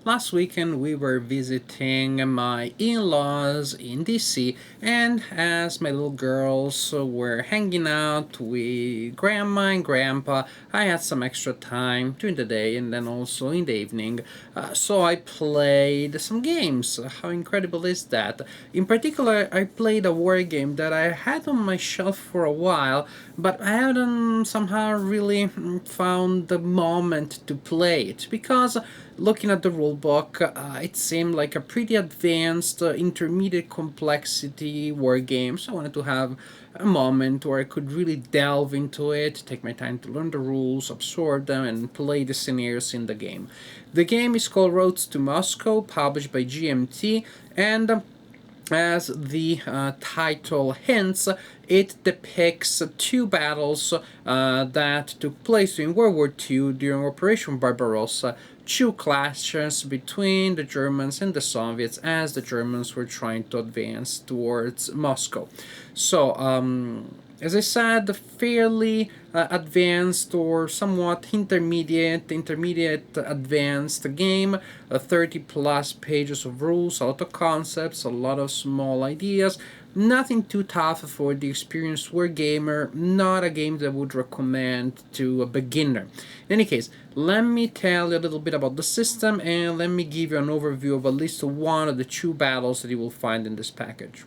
Last weekend we were visiting my in-laws in DC, and as my little girls were hanging out with grandma and grandpa, I had some extra time during the day and then also in the evening. So I played some games. How incredible is that? In particular, I played a war game that I had on my shelf for a while, but I hadn't somehow really found the moment to play it because looking at the rulebook, it seemed like a pretty advanced, intermediate complexity war game. So I wanted to have a moment where I could really delve into it, take my time to learn the rules, absorb them, and play the scenarios in the game. The game is called Roads to Moscow, published by GMT, and as the title hints, it depicts two battles that took place in World War II during Operation Barbarossa, two clashes between the Germans and the Soviets as the Germans were trying to advance towards Moscow. So, as I said, fairly advanced or somewhat intermediate advanced game. 30 plus pages of rules, a lot of concepts, a lot of small ideas. Nothing too tough for the experienced war gamer, not a game that I would recommend to a beginner. In any case, let me tell you a little bit about the system and let me give you an overview of at least one of the two battles that you will find in this package.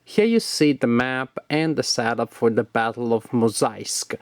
Here you see the map and the setup for the Battle of Mosaisk.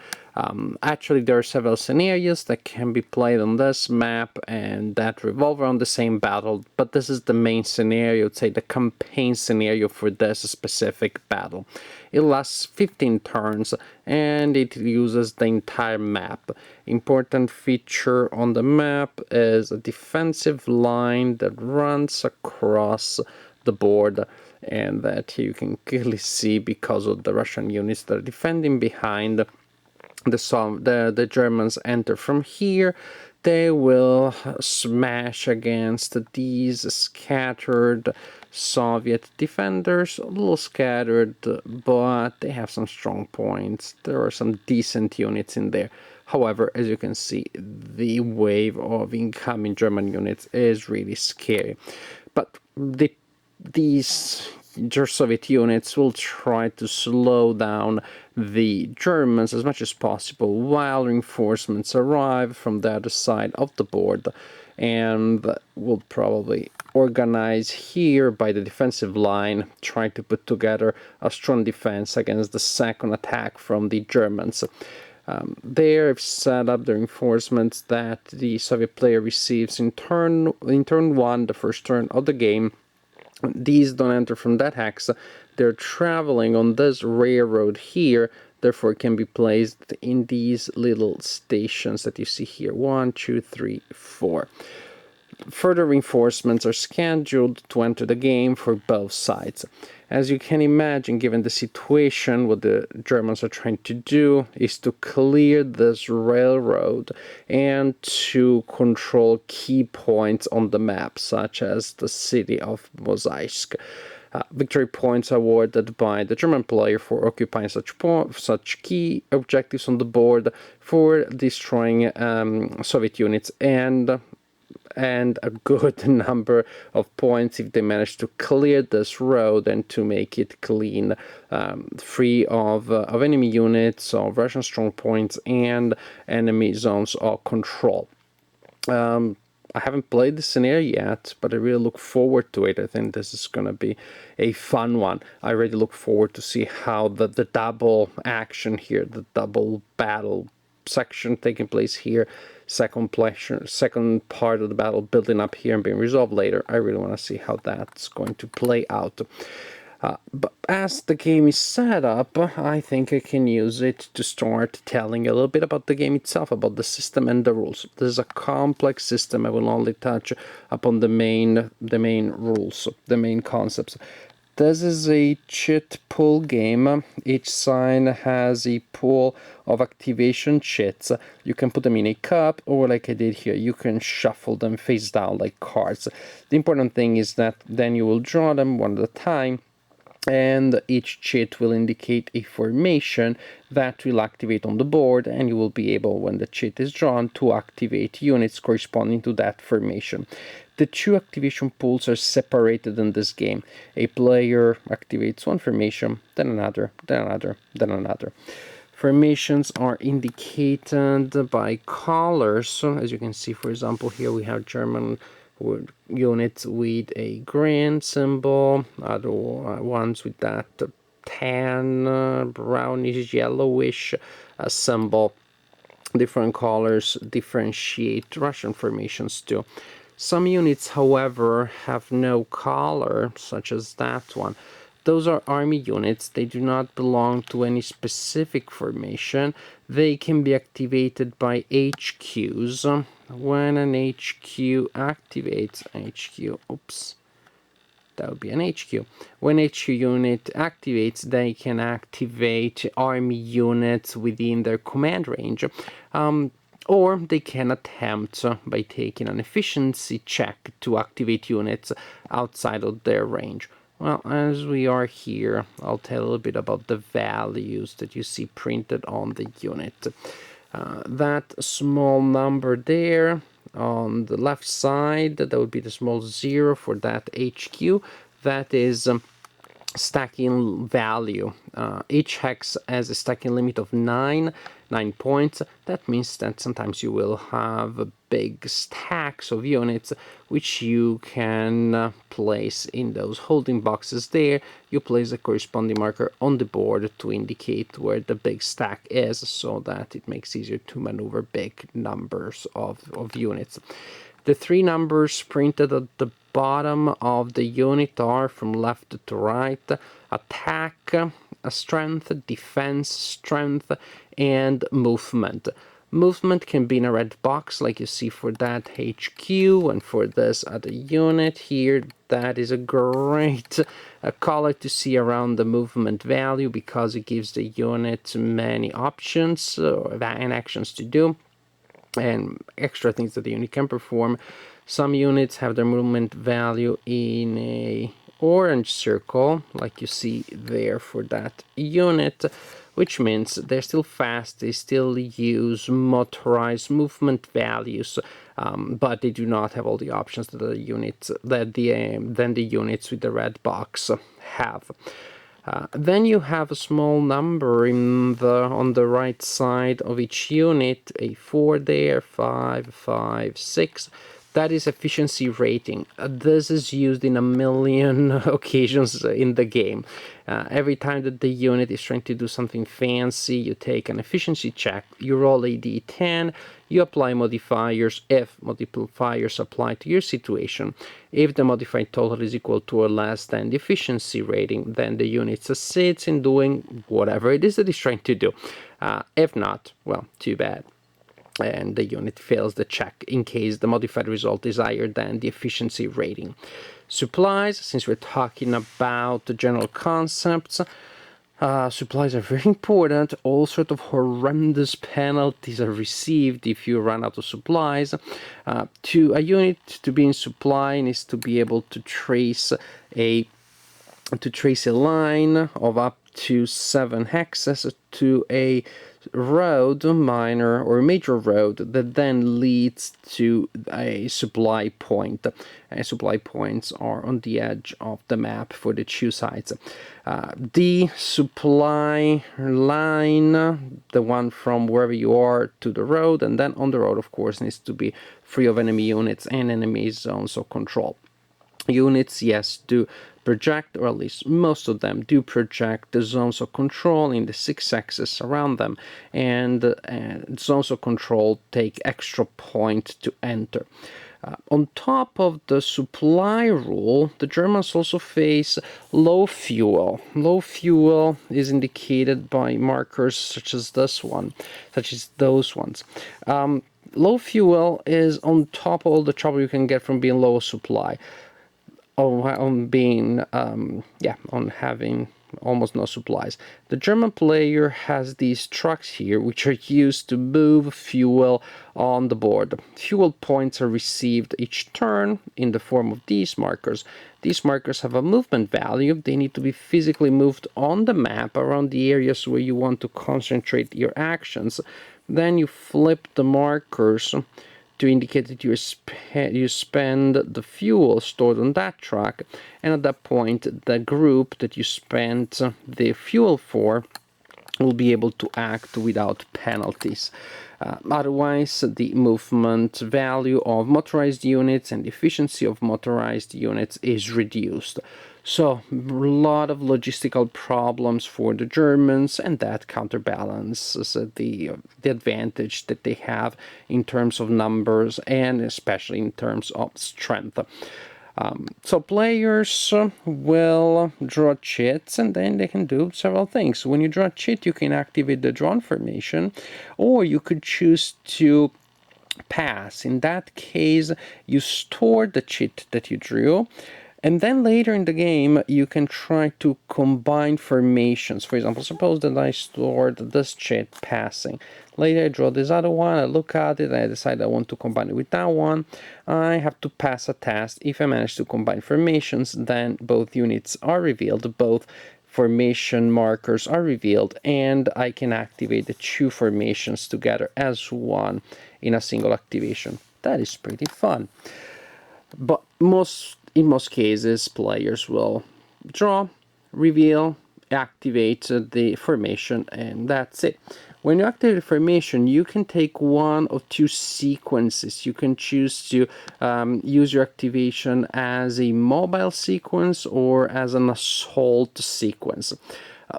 Actually, there are several scenarios that can be played on this map and that revolve around the same battle, but this is the main scenario, I'd say the campaign scenario for this specific battle. It lasts 15 turns and it uses the entire map. Important feature on the map is a defensive line that runs across the board, and that you can clearly see because of the Russian units that are defending behind the Germans enter from here. They will smash against these scattered Soviet defenders, a little scattered, but they have some strong points. There are some decent units in there. However, as you can see, the wave of incoming German units is really scary. But these Soviet units will try to slow down the Germans as much as possible while reinforcements arrive from the other side of the board, and will probably organize here by the defensive line, trying to put together a strong defense against the second attack from the Germans. They've set up the reinforcements that the Soviet player receives in turn 1, the first turn of the game. These don't enter from that hex. They're traveling on this railroad here, therefore can be placed in these little stations that you see here. 1, 2, 3, 4. Further reinforcements are scheduled to enter the game for both sides. As you can imagine, given the situation, what the Germans are trying to do is to clear this railroad and to control key points on the map, such as the city of Mosaisk. Victory points awarded by the German player for occupying such key objectives on the board, for destroying Soviet units, and a good number of points if they manage to clear this road and to make it clean, free of enemy units, of Russian strong points, and enemy zones of control. I haven't played this scenario yet, but I really look forward to it. I think this is going to be a fun one. I really look forward to see how the double action here, the double battle section taking place here, second part of the battle building up here and being resolved later. I really want to see how that's going to play out. But as the game is set up, I think I can use it to start telling a little bit about the game itself, about the system and the rules. This is a complex system. I will only touch upon the main rules, the main concepts. This is a chit pool game. Each sign has a pool of activation chits. You can put them in a cup, or like I did here, you can shuffle them face down like cards. The important thing is that then you will draw them one at a time, and each chit will indicate a formation that will activate on the board, and you will be able, when the chit is drawn, to activate units corresponding to that formation. The two activation pools are separated in this game. A player activates one formation, then another, then another, then another. Formations are indicated by colors. So as you can see, for example, here we have German units with a green symbol, other ones with that tan, brownish, yellowish symbol. Different colors differentiate Russian formations too. Some units, however, have no color, such as that one. Those are army units. They do not belong to any specific formation. They can be activated by HQs. When an HQ activates, that would be an HQ. When HQ unit activates, they can activate army units within their command range. Or they can attempt by taking an efficiency check to activate units outside of their range. Well, as we are here, I'll tell a little bit about the values that you see printed on the unit. That small number there on the left side, that would be the small 0 for that HQ. That is stacking value. Each hex has a stacking limit of 9 points. That means that sometimes you will have big stacks of units which you can place in those holding boxes there. You place a corresponding marker on the board to indicate where the big stack is, so that it makes it easier to maneuver big numbers of units. The three numbers printed at the bottom of the unit are, from left to right, attack, strength, defense, strength, and movement. Movement can be in a red box like you see for that HQ, and for this other unit here, that is a great color to see around the movement value, because it gives the unit many options and actions to do, and extra things that the unit can perform. Some units have their movement value in a orange circle, like you see there for that unit, which means they're still fast, they still use motorized movement values, but they do not have all the options that the units that the units with the red box have. Then you have a small number on the right side of each unit, a 4 there, 5, 5, 6. That is efficiency rating. This is used in a million occasions in the game. Every time that the unit is trying to do something fancy, you take an efficiency check, you roll a d10, you apply modifiers if modifiers apply to your situation. If the modified total is equal to or less than the efficiency rating, then the unit succeeds in doing whatever it is that it's trying to do. If not, well, too bad. And the unit fails the check in case the modified result is higher than the efficiency rating. Supplies, since we're talking about the general concepts, supplies are very important. All sort of horrendous penalties are received if you run out of supplies. To a unit to be in supply needs to be able to trace a line of up to 7 hexes to a road, minor or major road, that then leads to a supply point. Supply points are on the edge of the map for the two sides. The supply line, the one from wherever you are to the road, and then on the road, of course, needs to be free of enemy units and enemy zones of control. Units, yes, do project, or at least most of them do project the zones of control in the 6 axes around them, and zones of control take extra point to enter. On top of the supply rule, the Germans also face low fuel. Low fuel is indicated by markers such as this one, such as those ones. Low fuel is on top of all the trouble you can get from being low supply. On having almost no supplies. The German player has these trucks here, which are used to move fuel on the board. Fuel points are received each turn in the form of these markers. These markers have a movement value. They need to be physically moved on the map around the areas where you want to concentrate your actions. Then you flip the markers to indicate that you spend the fuel stored on that truck, and at that point the group that you spent the fuel for will be able to act without penalties. Otherwise, the movement value of motorized units and the efficiency of motorized units is reduced. So, a lot of logistical problems for the Germans, and that counterbalances the advantage that they have in terms of numbers and especially in terms of strength. So players will draw chits, and then they can do several things. When you draw a chit, you can activate the drawn formation, or you could choose to pass. In that case, you store the chit that you drew, and then later in the game, you can try to combine formations. For example, suppose that I stored this chit passing. Later I draw this other one, I look at it, and I decide I want to combine it with that one. I have to pass a test. If I manage to combine formations, then both units are revealed, both formation markers are revealed, and I can activate the two formations together as one in a single activation. That is pretty fun. But in most cases, players will draw, reveal, activate the formation, and that's it. When you activate the formation, you can take one of two sequences. You can choose to use your activation as a mobile sequence or as an assault sequence.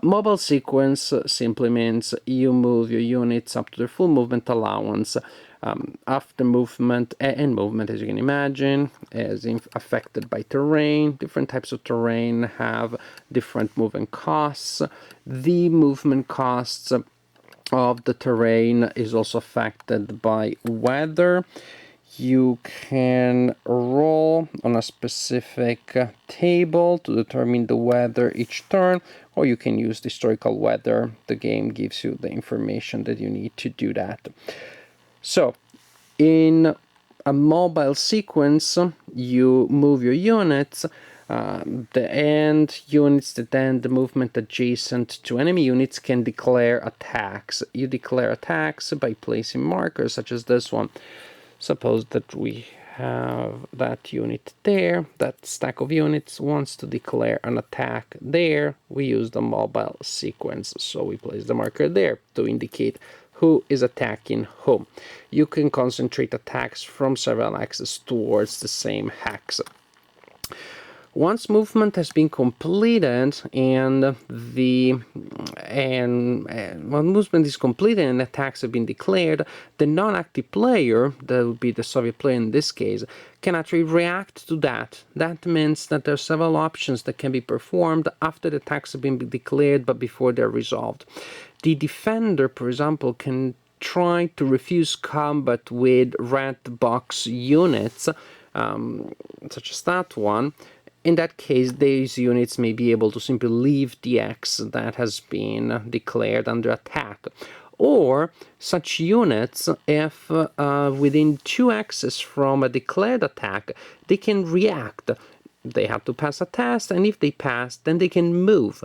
Mobile sequence simply means you move your units up to their full movement allowance. After movement, and movement, as you can imagine, is affected by terrain. Different types of terrain have different movement costs. The movement costs of the terrain is also affected by weather. You can roll on a specific table to determine the weather each turn, or you can use the historical weather. The game gives you the information that you need to do that. So, in a mobile sequence, you move your units, and units that end the movement adjacent to enemy units can declare attacks. You declare attacks by placing markers such as this one. Suppose that we have that unit there, that stack of units wants to declare an attack there. We use the mobile sequence, so we place the marker there to indicate who is attacking whom. You can concentrate attacks from several axes towards the same hex. Once movement has been completed and when movement is completed and attacks have been declared, the non-active player, that would be the Soviet player in this case, can actually react to that. That means that there are several options that can be performed after the attacks have been declared but before they're resolved. The defender, for example, can try to refuse combat with red box units, such as that one. In that case, these units may be able to simply leave the X that has been declared under attack. Or such units, if within 2 X's from a declared attack, they can react. They have to pass a test, and if they pass, then they can move.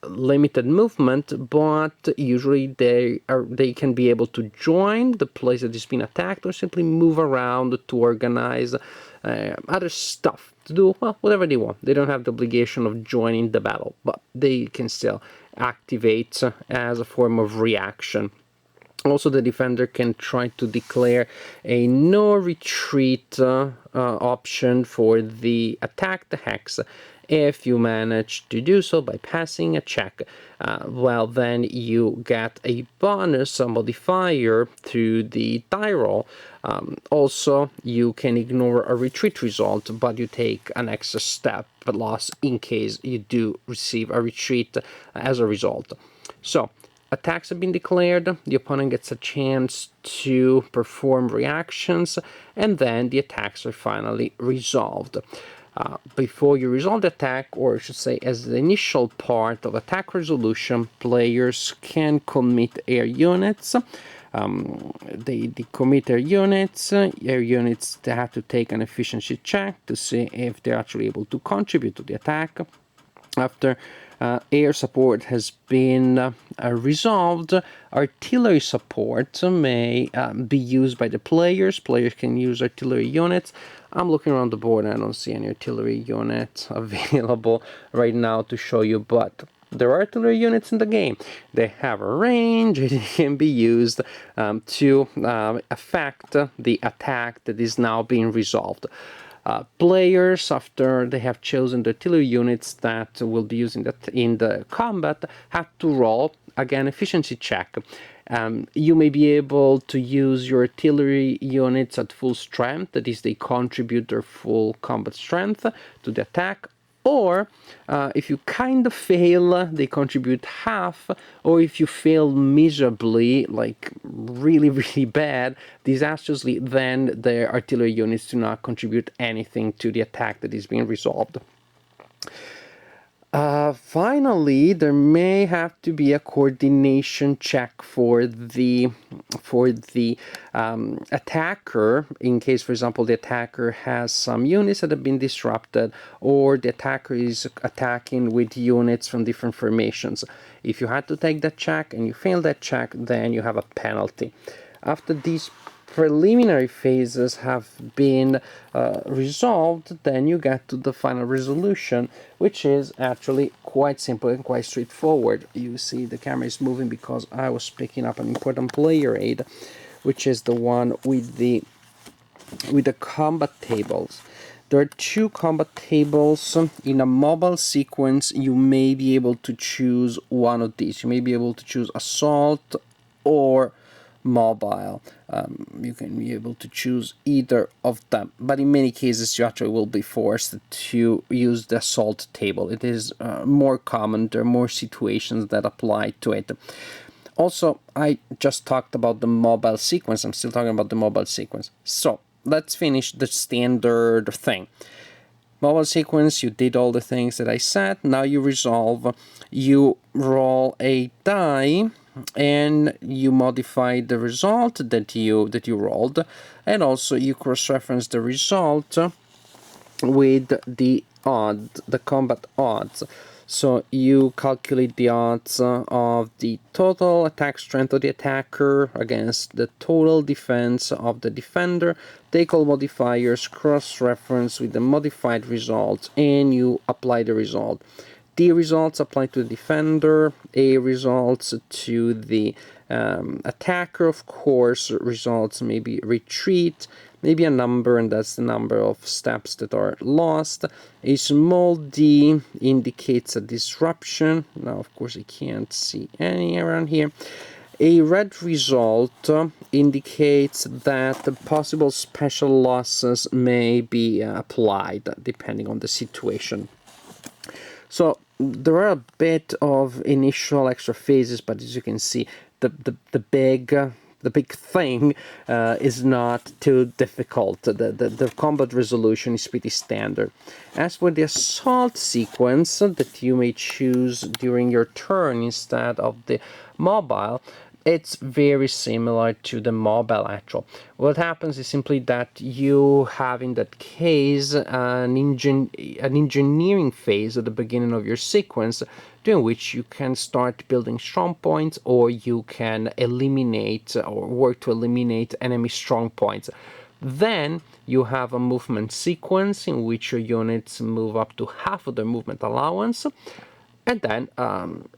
Limited movement, but usually they can be able to join the place that has been attacked, or simply move around to organize other stuff, to do whatever they want. They don't have the obligation of joining the battle, but they can still activate as a form of reaction. Also, the defender can try to declare a no retreat option for the attack the hex. If you manage to do so by passing a check, well, then you get a bonus, a modifier to the die roll. Also, you can ignore a retreat result, but you take an extra step loss in case you do receive a retreat as a result. So, attacks have been declared, the opponent gets a chance to perform reactions, and then the attacks are finally resolved. Before you resolve the attack, or I should say as the initial part of attack resolution, players can commit air units. They commit their units. Air units, they have to take an efficiency check to see if they're actually able to contribute to the attack. After air support has been resolved, artillery support may be used by the players. Players can use artillery units. I'm looking around the board and I don't see any artillery units available right now to show you, but there are artillery units in the game. They have a range. It can be used to affect the attack that is now being resolved. Players, after they have chosen the artillery units that will be used in the combat, have to roll, again, efficiency check. You may be able to use your artillery units at full strength, that is, they contribute their full combat strength to the attack, or if you kind of fail, they contribute half, or if you fail miserably, like really, really bad, disastrously, then the artillery units do not contribute anything to the attack that is being resolved. Finally, there may have to be a coordination check for the attacker, in case, for example, the attacker has some units that have been disrupted, or the attacker is attacking with units from different formations. If you had to take that check and you fail that check, then you have a penalty. After these preliminary phases have been resolved, then you get to the final resolution, which is actually quite simple and quite straightforward. You see the camera is moving because I was picking up an important player aid, which is the one with the combat tables. There are two combat tables. In a mobile sequence, you may be able to choose one of these. You may be able to choose assault or mobile. You can be able to choose either of them, but in many cases you actually will be forced to use the assault table. It is more common. There are more situations that apply to it. Also, I just talked about the mobile sequence. I'm still talking about the mobile sequence. So let's finish the standard thing. Mobile sequence, you did all the things that I said. Now you resolve. You roll a die and you modify the result that you rolled, and also you cross-reference the result with the combat odds. So you calculate the odds of the total attack strength of the attacker against the total defense of the defender, take all modifiers, cross-reference with the modified results, and you apply the result. D results apply to the defender, A results to the attacker, of course, results maybe retreat, maybe a number, and that's the number of steps that are lost. A small d indicates a disruption. Now, of course, I can't see any around here. A red result indicates that the possible special losses may be applied depending on the situation. So there are a bit of initial extra phases, but as you can see, the big thing is not too difficult. The combat resolution is pretty standard. As for the assault sequence that you may choose during your turn instead of the mobile, it's very similar to the mobile actual. What happens is simply that you have, in that case, an engineering phase at the beginning of your sequence, during which you can start building strong points, or you can eliminate or work to eliminate enemy strong points. Then you have a movement sequence in which your units move up to half of their movement allowance. And then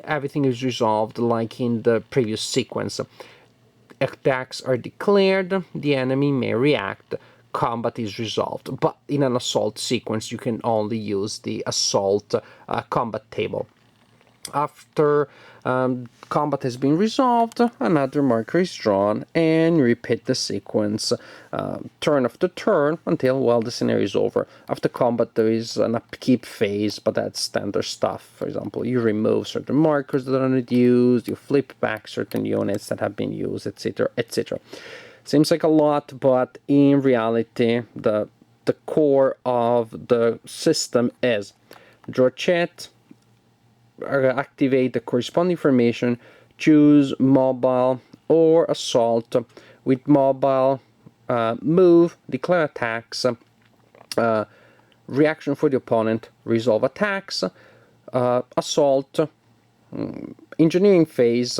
everything is resolved like in the previous sequence. Attacks are declared, the enemy may react, combat is resolved. But in an assault sequence, you can only use the assault combat table. After combat has been resolved, another marker is drawn, and you repeat the sequence turn after turn until, well, the scenario is over. After combat, there is an upkeep phase, but that's standard stuff. For example, you remove certain markers that are not used, you flip back certain units that have been used, etc., etc. Seems like a lot, but in reality, the the core of the system is draw chit, activate the corresponding formation, choose mobile or assault. With mobile, move, declare attacks, reaction for the opponent, resolve attacks, assault, engineering phase,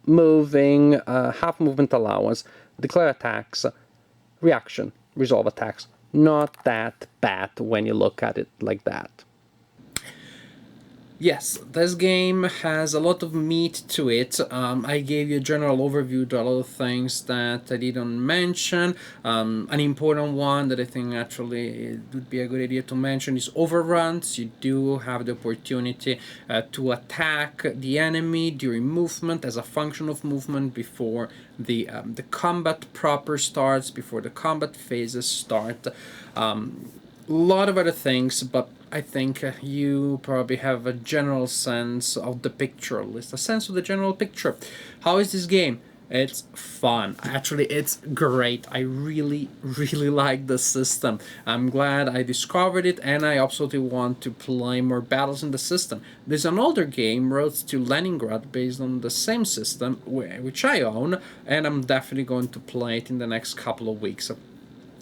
moving, half movement allowance, declare attacks, reaction, resolve attacks. Not that bad when you look at it like that. Yes, this game has a lot of meat to it. I gave you a general overview to a lot of things that I didn't mention. An important one that I think actually it would be a good idea to mention is overruns. You do have the opportunity to attack the enemy during movement as a function of movement before the combat proper starts, before the combat phases start. Lot of other things, but I think you probably have a general sense of the picture, at least a sense of the general picture. How is this game? It's fun. Actually, it's great. I really, really like the system. I'm glad I discovered it, and I absolutely want to play more battles in the system. There's an older game, Roads to Leningrad, based on the same system, which I own, and I'm definitely going to play it in the next couple of weeks.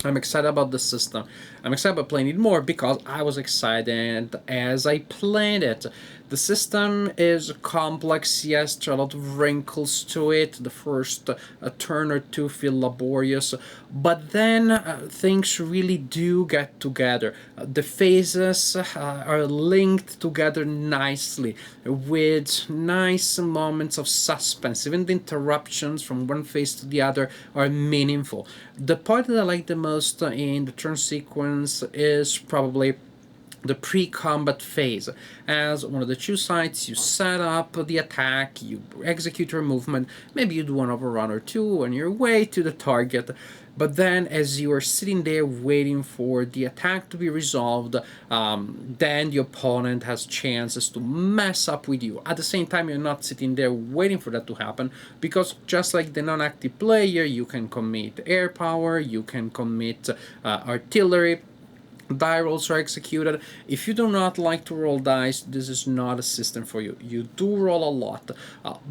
I'm excited about the system. I'm excited about playing it more because I was excited as I played it. The system is complex, yes, there are a lot of wrinkles to it. The first turn or two feel laborious, but then things really do get together. The phases are linked together nicely with nice moments of suspense. Even the interruptions from one phase to the other are meaningful. The part that I like the most in the turn sequence is probably the pre-combat phase. As one of the two sides, you set up the attack, you execute your movement, maybe you do one overrun or two on your way to the target, but then as you are sitting there waiting for the attack to be resolved, then the opponent has chances to mess up with you. At the same time, you're not sitting there waiting for that to happen, because just like the non-active player, you can commit air power, you can commit artillery, die rolls are executed. If you do not like to roll dice, this is not a system for you. You do roll a lot,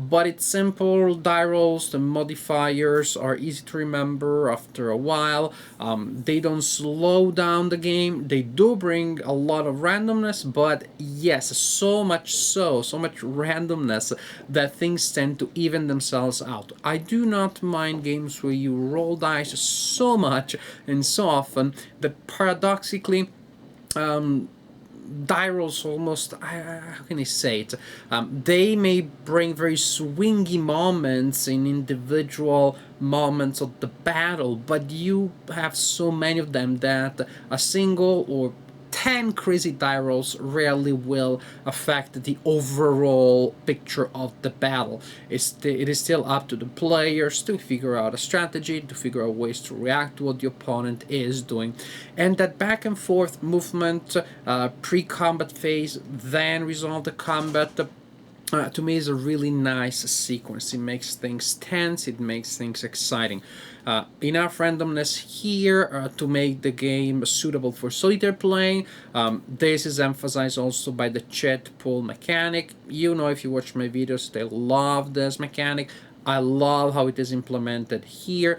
but it's simple die rolls. The modifiers are easy to remember after a while. They don't slow down the game. They do bring a lot of randomness, but yes, so much randomness that things tend to even themselves out. I do not mind games where you roll dice so much and so often that paradoxically die rolls almost, how can I say it, they may bring very swingy moments in individual moments of the battle, but you have so many of them that a single or 10 crazy die rolls rarely will affect the overall picture of the battle. It is still up to the players to figure out a strategy, to figure out ways to react to what the opponent is doing. And that back and forth movement, pre-combat phase, then resolve the combat, to me is a really nice sequence. It makes things tense, it makes things exciting. Enough randomness here to make the game suitable for solitaire playing. This is emphasized also by the chit pull mechanic. You know, if you watch my videos, they love this mechanic. I love how it is implemented here.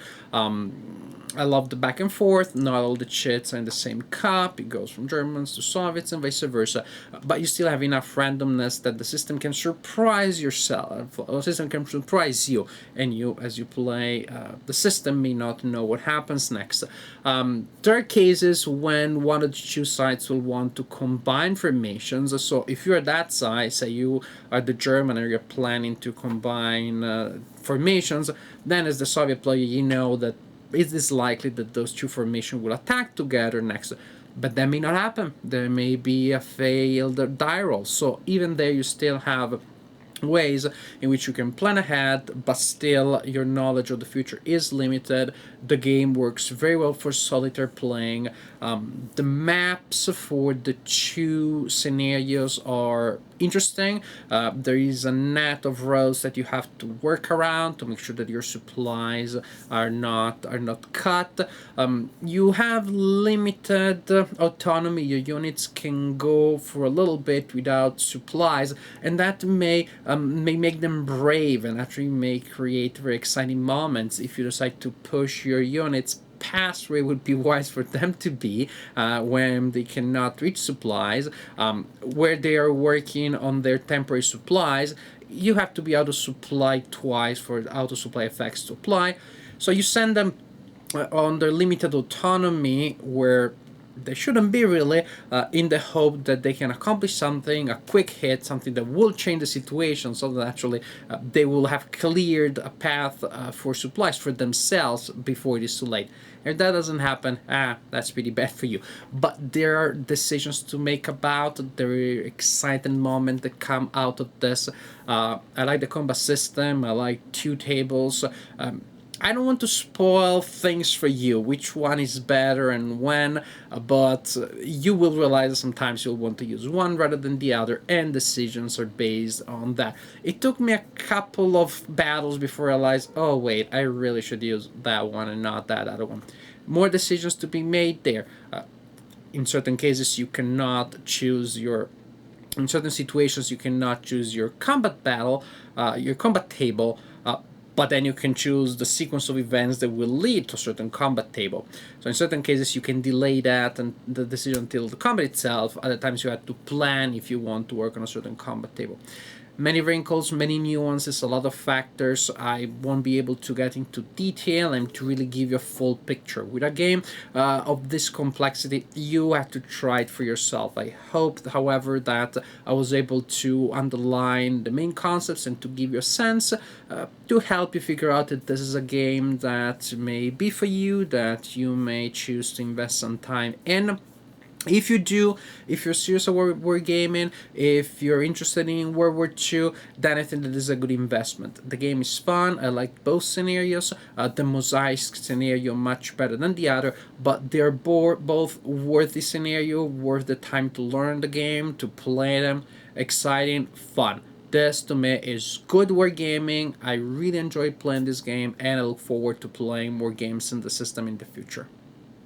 I love the back and forth. Not all the chits are in the same cup. It goes from Germans to Soviets and vice versa. But you still have enough randomness that the system can surprise yourself. The system can surprise you, and you, as you play, the system may not know what happens next. There are cases when one of the two sides will want to combine formations. So if you're that side, say you are the German and you're planning to combine formations, then as the Soviet player, you know that it is likely that those two formations will attack together next. But that may not happen. There may be a failed die roll. So even there, you still have ways in which you can plan ahead, but still your knowledge of the future is limited. The game works very well for solitaire playing. The maps for the two scenarios are interesting. There is a net of roads that you have to work around to make sure that your supplies are not cut. You have limited autonomy. Your units can go for a little bit without supplies, and that may make them brave and actually may create very exciting moments if you decide to push your units past where it would be wise for them to be when they cannot reach supplies, where they are working on their temporary supplies. You have to be out of supply twice for out of supply effects to apply. So you send them on their limited autonomy where they shouldn't be really, in the hope that they can accomplish something, a quick hit, something that will change the situation, so that actually they will have cleared a path for supplies for themselves before it is too late. If that doesn't happen, that's pretty bad for you. But there are decisions to make about. There are exciting moments that come out of this. I like the combat system. I like two tables. I don't want to spoil things for you, which one is better and when, but you will realize that sometimes you'll want to use one rather than the other, and decisions are based on that. It took me a couple of battles before I realized, oh wait, I really should use that one and not that other one. More decisions to be made there. In certain cases, you cannot choose your in certain situations you cannot choose your combat battle, your combat table, but then you can choose the sequence of events that will lead to a certain combat table. So in certain cases you can delay that and the decision until the combat itself. Other times you have to plan if you want to work on a certain combat table. Many wrinkles, many nuances, a lot of factors. I won't be able to get into detail and to really give you a full picture. With a game of this complexity, you have to try it for yourself. I hope, however, that I was able to underline the main concepts and to give you a sense to help you figure out that this is a game that may be for you, that you may choose to invest some time in. If you do, if you're serious about wargaming, if you're interested in World War II, then I think that this is a good investment. The game is fun. I like both scenarios. The Mosaic scenario much better than the other, but they're both worth the scenario, worth the time to learn the game, to play them. Exciting, fun. This to me is good wargaming. I really enjoy playing this game, and I look forward to playing more games in the system in the future.